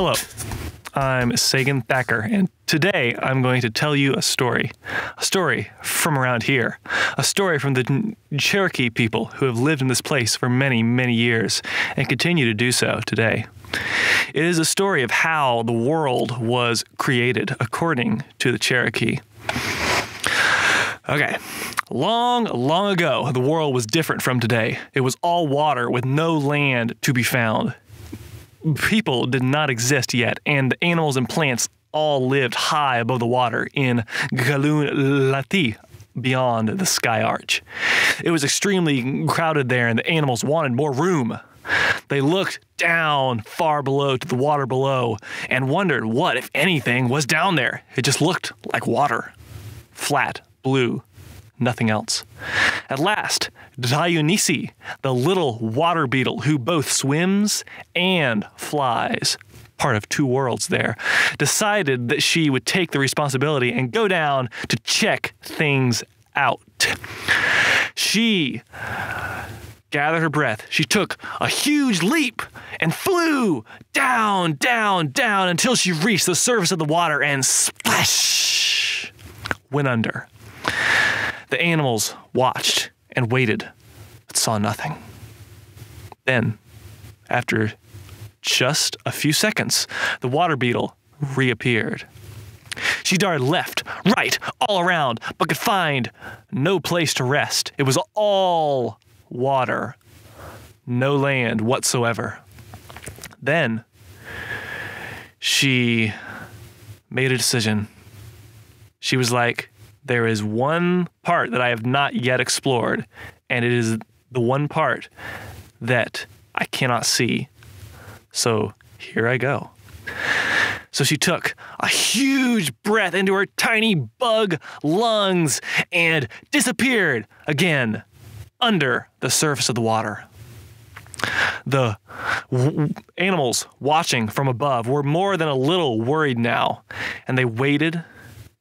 Hello, I'm Sagan Thacker, and today I'm going to tell you a story from around here, a story from the Cherokee people who have lived in this place for many, many years and continue to do so today. It is a story of how the world was created according to the Cherokee. Okay. Long, long ago, the world was different from today. It was all water with no land to be found. People did not exist yet, and the animals and plants all lived high above the water in Galun-Lati, beyond the sky arch. It was extremely crowded there, and the animals wanted more room. They looked down far below to the water below and wondered what, if anything, was down there. It just looked like water. Flat, blue, nothing else. At last, Dionysi, the little water beetle who both swims and flies, part of two worlds there, decided that she would take the responsibility and go down to check things out. She gathered her breath. She took a huge leap and flew down, down, down until she reached the surface of the water and splash, went under. The animals watched and waited, but saw nothing. Then, after just a few seconds, the water beetle reappeared. She darted left, right, all around, but could find no place to rest. It was all water, no land whatsoever. Then, she made a decision. She was like, there is one part that I have not yet explored, and it is the one part that I cannot see. So here I go. So she took a huge breath into her tiny bug lungs and disappeared again under the surface of the water. The animals watching from above were more than a little worried now, and they waited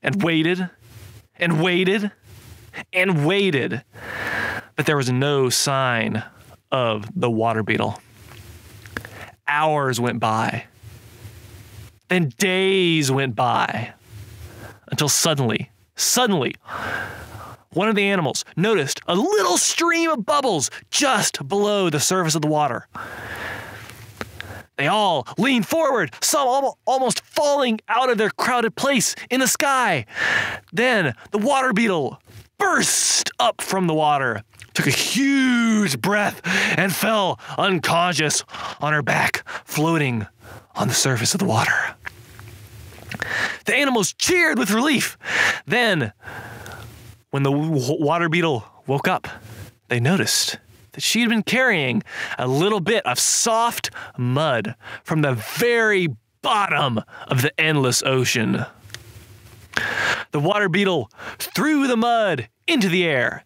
and waited and waited and waited, but there was no sign of the water beetle. Hours went by. Then days went by, until suddenly, one of the animals noticed a little stream of bubbles just below the surface of the water. They all leaned forward, some almost falling out of their crowded place in the sky. Then the water beetle burst up from the water, took a huge breath, and fell unconscious on her back, floating on the surface of the water. The animals cheered with relief. Then, when the water beetle woke up, they noticed that she had been carrying a little bit of soft mud from the very bottom of the endless ocean. The water beetle threw the mud into the air,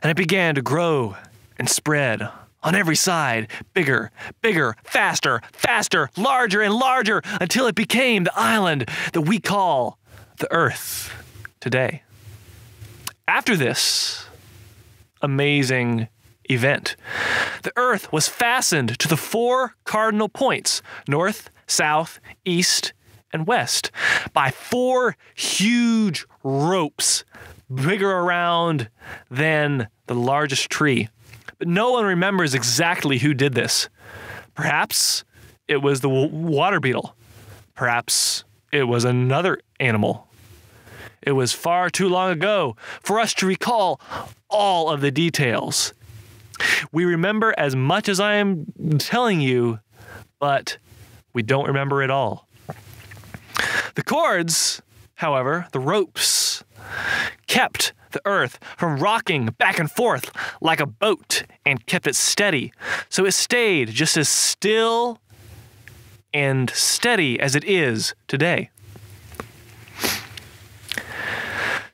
and it began to grow and spread on every side, bigger, bigger, faster, faster, larger and larger, until it became the island that we call the Earth today. After this amazing event, the Earth was fastened to the four cardinal points, north, south, east, and west, by four huge ropes, bigger around than the largest tree. But no one remembers exactly who did this. Perhaps it was the water beetle. Perhaps it was another animal. It was far too long ago for us to recall all of the details. We remember as much as I am telling you, but we don't remember it all. The cords, however, the ropes, kept the Earth from rocking back and forth like a boat and kept it steady. So it stayed just as still and steady as it is today.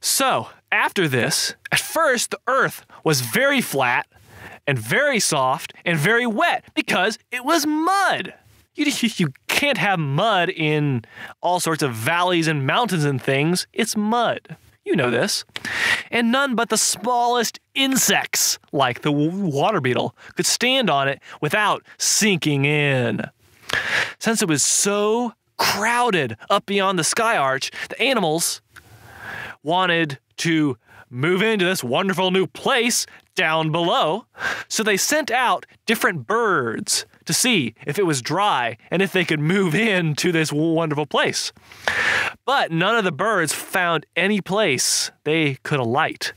So, after this, at first the Earth was very flat and very soft and very wet because it was mud. You can't have mud in all sorts of valleys and mountains and things. It's mud. You know this. And none but the smallest insects, like the water beetle, could stand on it without sinking in. Since it was so crowded up beyond the sky arch, the animals wanted to move into this wonderful new place down below. So they sent out different birds to see if it was dry and if they could move into this wonderful place. But none of the birds found any place they could alight,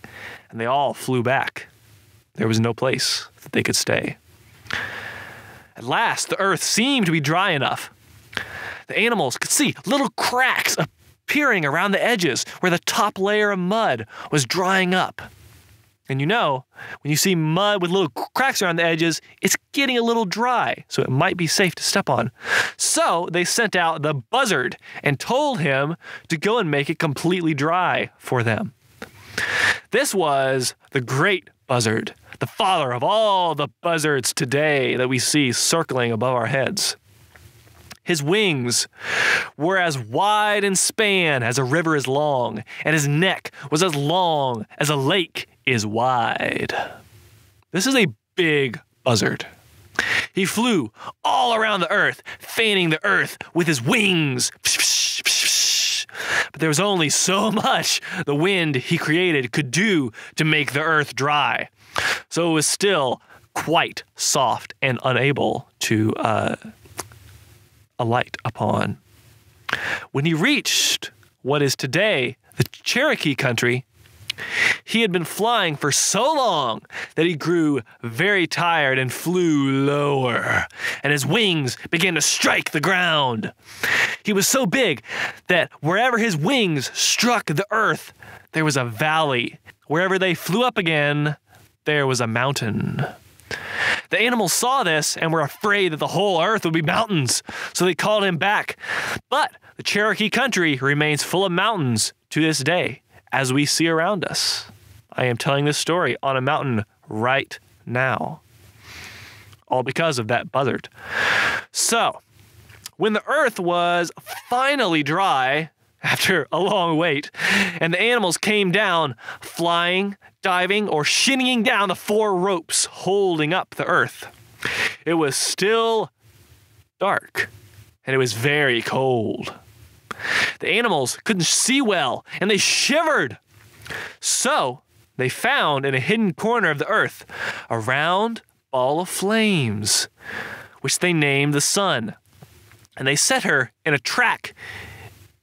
and they all flew back. There was no place that they could stay. At last, the earth seemed to be dry enough. The animals could see little cracks appearing around the edges where the top layer of mud was drying up. And you know, when you see mud with little cracks around the edges, it's getting a little dry, so it might be safe to step on. So they sent out the buzzard and told him to go and make it completely dry for them. This was the great buzzard, the father of all the buzzards today that we see circling above our heads. His wings were as wide in span as a river is long, and his neck was as long as a lake is wide. This is a big buzzard. He flew all around the earth, fanning the earth with his wings. But there was only so much the wind he created could do to make the earth dry. So it was still quite soft and unable to alight upon. When he reached what is today the Cherokee country, he had been flying for so long that he grew very tired and flew lower, and his wings began to strike the ground. He was so big that wherever his wings struck the earth, there was a valley. Wherever they flew up again, there was a mountain. The animals saw this and were afraid that the whole earth would be mountains, so they called him back. But the Cherokee country remains full of mountains to this day, as we see around us. I am telling this story on a mountain right now, all because of that buzzard. So, when the earth was finally dry, after a long wait, and the animals came down, flying, diving, or shinnying down the 4 ropes holding up the earth, it was still dark, and it was very cold. The animals couldn't see well, and they shivered. So they found in a hidden corner of the earth a round ball of flames, which they named the sun. And they set her in a track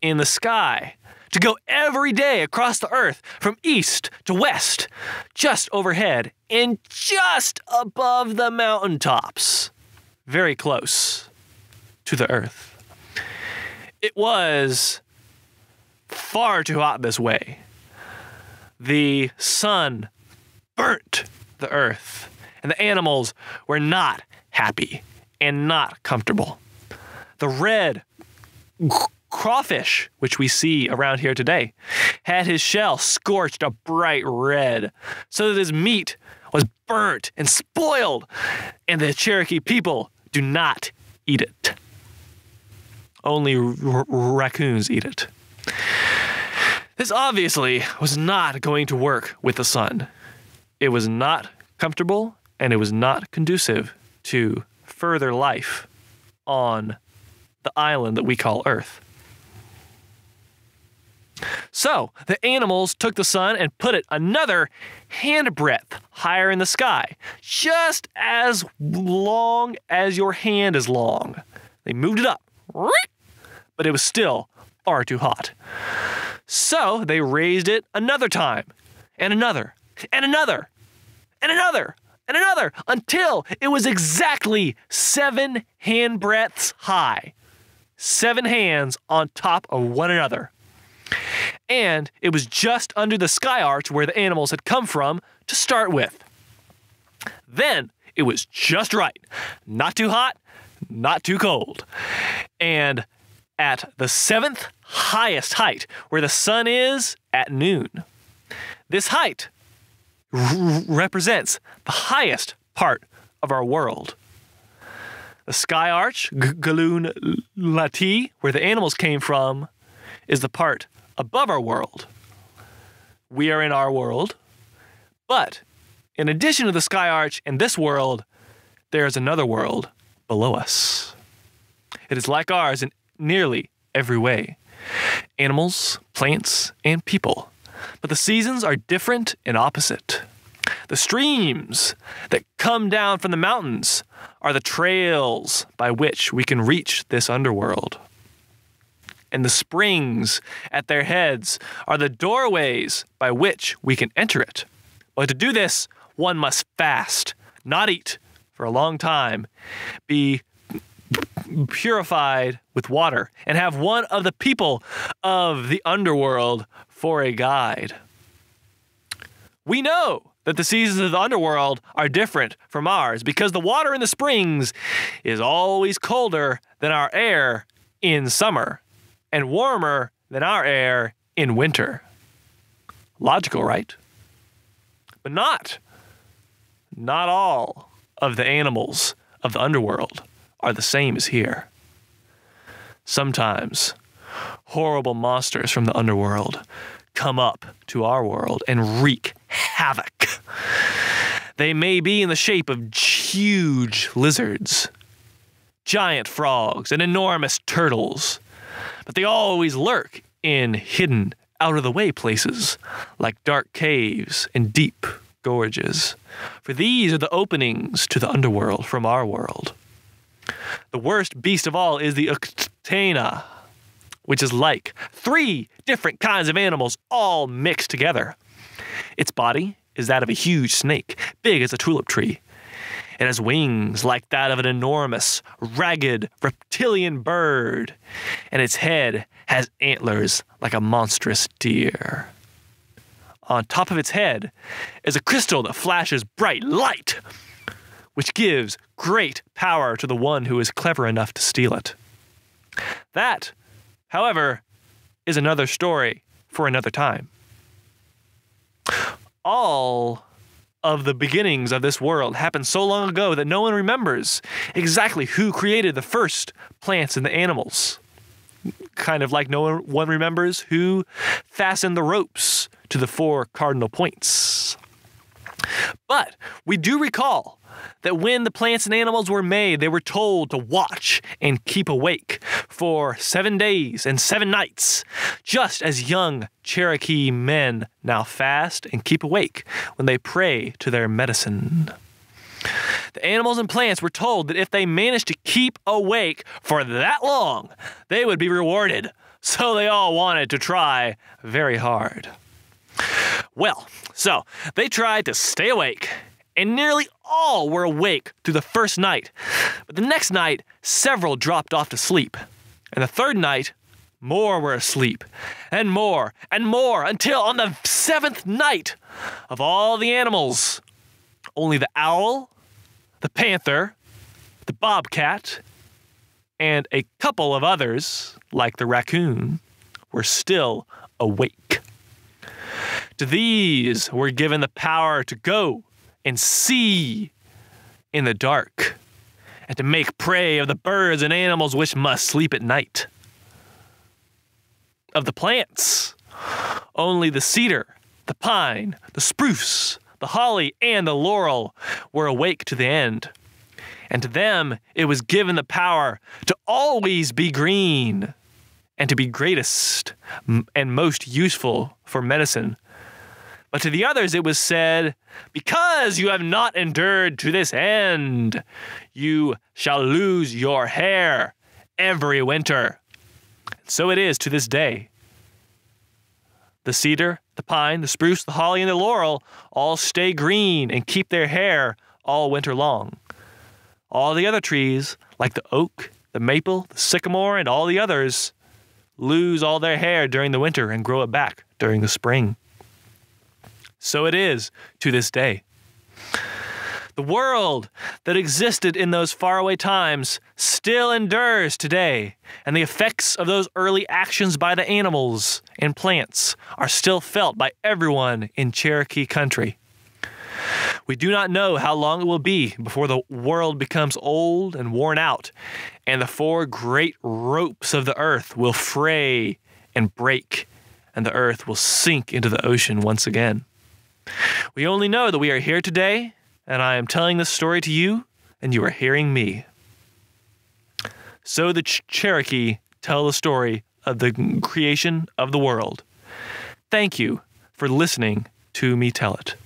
in the sky to go every day across the earth from east to west, just overhead and just above the mountaintops, very close to the earth. It was far too hot this way. The sun burnt the earth, and the animals were not happy and not comfortable. The red crawfish, which we see around here today, had his shell scorched a bright red, so that his meat was burnt and spoiled, and the Cherokee people do not eat it. Only raccoons eat it. This obviously was not going to work with the sun. It was not comfortable, and it was not conducive to further life on the island that we call Earth. So the animals took the sun and put it another handbreadth higher in the sky, just as long as your hand is long. They moved it up, but it was still far too hot. So they raised it another time, and another, and another, and another, and another, until it was exactly 7 handbreadths high. 7 hands on top of one another. And it was just under the sky arch where the animals had come from to start with. Then it was just right. Not too hot, not too cold. And at the 7th highest height, where the sun is at noon, this height represents the highest part of our world. The sky arch, Galun Lati, where the animals came from, is the part above our world. We are in our world, but in addition to the sky arch and this world, there is another world below us. It is like ours in nearly every way. Animals, plants, and people. But the seasons are different and opposite. The streams that come down from the mountains are the trails by which we can reach this underworld. And the springs at their heads are the doorways by which we can enter it. But to do this, one must fast, not eat for a long time, be purified with water, and have one of the people of the underworld for a guide. We know that the seasons of the underworld are different from ours because the water in the springs is always colder than our air in summer and warmer than our air in winter. Logical, right? But not all of the animals of the underworld are the same as here. Sometimes horrible monsters from the underworld come up to our world and wreak havoc. They may be in the shape of huge lizards, giant frogs, and enormous turtles, but they always lurk in hidden, out-of-the-way places like dark caves and deep gorges, for these are the openings to the underworld from our world. The worst beast of all is the Uktana, which is like 3 different kinds of animals all mixed together. Its body is that of a huge snake, big as a tulip tree. It has wings like that of an enormous, ragged, reptilian bird, and its head has antlers like a monstrous deer. On top of its head is a crystal that flashes bright light, which gives great power to the one who is clever enough to steal it. That, however, is another story for another time. All of the beginnings of this world happened so long ago that no one remembers exactly who created the first plants and the animals. Kind of like no one remembers who fastened the ropes to the 4 cardinal points. But we do recall that when the plants and animals were made, they were told to watch and keep awake for 7 days and 7 nights, just as young Cherokee men now fast and keep awake when they pray to their medicine. The animals and plants were told that if they managed to keep awake for that long, they would be rewarded. So they all wanted to try very hard. Well, so they tried to stay awake, and nearly all were awake through the first night. But the next night, several dropped off to sleep. And the third night, more were asleep, and more, until on the 7th night of all the animals, only the owl, the panther, the bobcat, and a couple of others, like the raccoon, were still awake. To these were given the power to go and see in the dark, and to make prey of the birds and animals which must sleep at night. Of the plants, only the cedar, the pine, the spruce, the holly, and the laurel were awake to the end. And to them it was given the power to always be green, and to be greatest and most useful for medicine. But to the others it was said, because you have not endured to this end, you shall lose your hair every winter. So it is to this day. The cedar, the pine, the spruce, the holly, and the laurel all stay green and keep their hair all winter long. All the other trees, like the oak, the maple, the sycamore, and all the others, lose all their hair during the winter and grow it back during the spring. So it is to this day. The world that existed in those faraway times still endures today, and the effects of those early actions by the animals and plants are still felt by everyone in Cherokee country. We do not know how long it will be before the world becomes old and worn out, and the 4 great ropes of the earth will fray and break, and the earth will sink into the ocean once again. We only know that we are here today, and I am telling this story to you, and you are hearing me. So the Cherokee tell the story of the creation of the world. Thank you for listening to me tell it.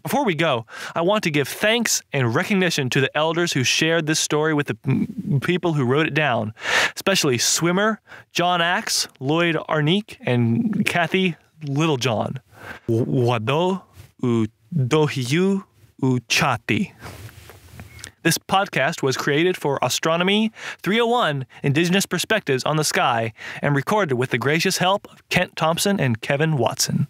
Before we go, I want to give thanks and recognition to the elders who shared this story with the people who wrote it down, especially Swimmer, John Axe, Lloyd Arnique, and Kathy Littlejohn. Wado u dohiyu u chati. This podcast was created for Astronomy 301 Indigenous Perspectives on the Sky and recorded with the gracious help of Kent Thompson and Kevin Watson.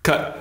Cut.